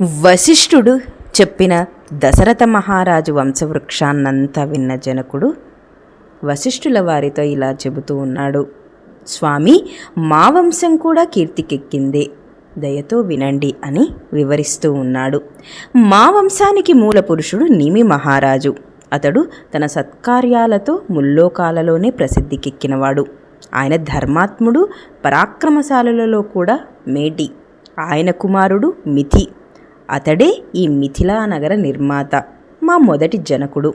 వశిష్ఠుడు చెప్పిన దశరథ మహారాజు వంశవృక్షాన్నంతా విన్న జనకుడు వశిష్ఠుల వారితో ఇలా చెబుతూ ఉన్నాడు. స్వామి, మా వంశం కూడా కీర్తికెక్కిందే, దయతో వినండి అని వివరిస్తూ ఉన్నాడు. మా వంశానికి మూల పురుషుడు నిమి మహారాజు. అతడు తన సత్కార్యాలతో ముల్లోకాలలోనే ప్రసిద్ధికెక్కినవాడు. ఆయన ధర్మాత్ముడు, పరాక్రమశాలులలో కూడా మేటి. ఆయన కుమారుడు మిథి. అతడే ఈ మిథిలా నగర నిర్మాత, మా మొదటి జనకుడు.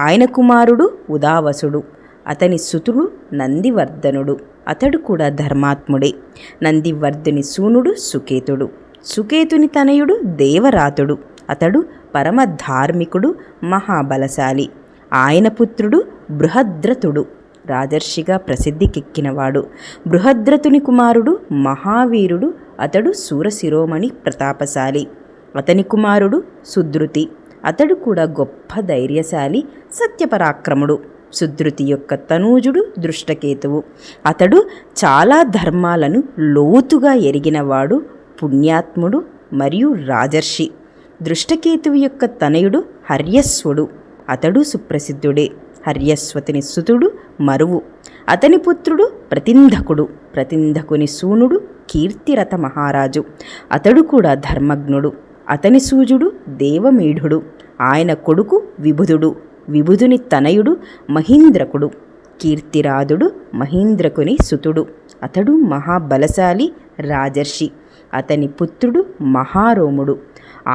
ఆయన కుమారుడు ఉదావసుడు. అతని సుతుడు నందివర్ధనుడు. అతడు కూడా ధర్మాత్ముడే. నందివర్ధుని సూనుడు సుకేతుడు. సుకేతుని తనయుడు దేవరాతుడు. అతడు పరమ ధార్మికుడు, మహాబలశాలి. ఆయన పుత్రుడు బృహద్రథుడు, రాజర్షిగా ప్రసిద్ధికెక్కినవాడు. బృహద్రథుని కుమారుడు మహావీరుడు. అతడు శూరశిరోమణి, ప్రతాపశాలి. అతని కుమారుడు సుధృతి. అతడు కూడా గొప్ప ధైర్యశాలి, సత్యపరాక్రముడు. సుధృతి యొక్క తనూజుడు దృష్టకేతువు. అతడు చాలా ధర్మాలను లోతుగా ఎరిగినవాడు, పుణ్యాత్ముడు మరియు రాజర్షి. దృష్టకేతువు యొక్క తనయుడు హర్యస్వుడు. అతడు సుప్రసిద్ధుడే. హర్యస్వతిని సుతుడు మరువు. అతని పుత్రుడు ప్రతింధకుడు. ప్రతింధకుని సూనుడు కీర్తిరథ మహారాజు. అతడు కూడా ధర్మజ్ఞుడు. అతని సూజుడు దేవమీఢుడు. ఆయన కొడుకు విబుధుడు. విబుధుని తనయుడు మహీంద్రకుడు. కీర్తిరాదుడు మహీంద్రకుని సుతుడు. అతడు మహాబలశాలి, రాజర్షి. అతని పుత్రుడు మహారోముడు.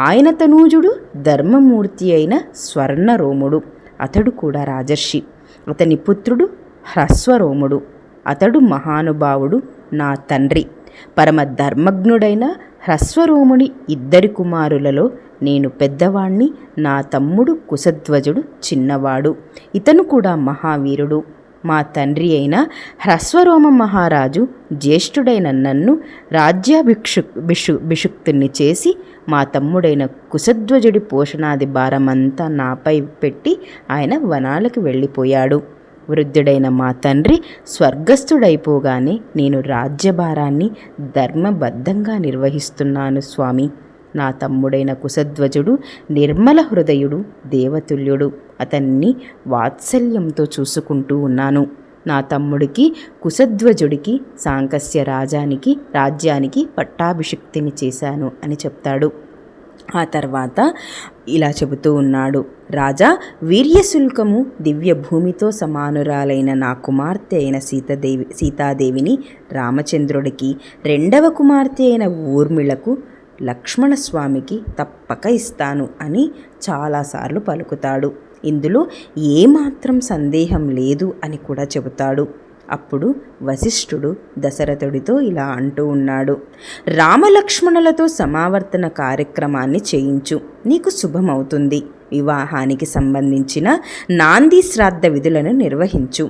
ఆయన తనూజుడు ధర్మమూర్తి అయిన స్వర్ణరోముడు. అతడు కూడా రాజర్షి. అతని పుత్రుడు హ్రస్వరోముడు. అతడు మహానుభావుడు, నా తండ్రి. పరమ ధర్మజ్ఞుడైన హ్రస్వరోముని ఇద్దరి కుమారులలో నేను పెద్దవాణ్ణి, నా తమ్ముడు కుశధ్వజుడు చిన్నవాడు. ఇతను కూడా మహావీరుడు. మా తండ్రి అయిన హ్రస్వరోమ మహారాజు జ్యేష్ఠుడైన నన్ను రాజ్యాభిషుక్తుని చేసి మా తమ్ముడైన కుశధ్వజుడి పోషణాది భారమంతా నాపై పెట్టి ఆయన వనాలకు వెళ్ళిపోయాడు. వృద్ధుడైన మా తండ్రి స్వర్గస్థుడైపోగానే నేను రాజ్యభారాన్ని ధర్మబద్ధంగా నిర్వహిస్తున్నాను స్వామి. నా తమ్ముడైన కుశధ్వజుడు నిర్మల హృదయుడు, దేవతుల్యుడు. అతన్ని వాత్సల్యంతో చూసుకుంటూ ఉన్నాను. నా తమ్ముడికి కుశధ్వజుడికి సాంకస్య రాజ్యానికి పట్టాభిషిక్తిని చేశాను అని చెప్తాడు. ఆ తర్వాత ఇలా చెబుతూ ఉన్నాడు. రాజా, వీర్యశుల్కము దివ్య భూమితో సమానురాలైన నా కుమార్తె అయిన సీతాదేవిని రామచంద్రుడికి, రెండవ కుమార్తె అయిన ఊర్మిళకు, లక్ష్మణస్వామికి తప్పక ఇస్తాను అని చాలాసార్లు పలుకుతాడు. ఇందులో ఏమాత్రం సందేహం లేదు అని కూడా చెబుతాడు. అప్పుడు వశిష్ఠుడు దశరథుడితో ఇలా అంటూ ఉన్నాడు. రామలక్ష్మణులతో సమావర్తన కార్యక్రమాన్ని చేయించు, నీకు శుభమవుతుంది. వివాహానికి సంబంధించిన నాంది శ్రాద్ధ విధులను నిర్వహించు.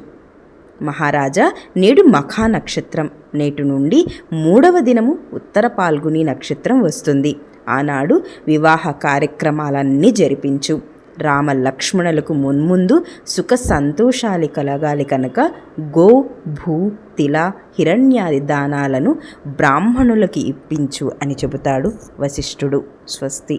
మహారాజా, నేడు మఖా నక్షత్రం. నేటి నుండి 3వ దినము ఉత్తర పాల్గుని నక్షత్రం వస్తుంది. ఆనాడు వివాహ కార్యక్రమాలన్నీ జరిపించు. రామ లక్ష్మణులకు మున్ముందు సుఖ సంతోషాలు కలగాలి కనుక గో, భూ, తిల, హిరణ్యాది దానాలను బ్రాహ్మణులకి ఇప్పించు అని చెబుతాడు వశిష్ఠుడు. స్వస్తి.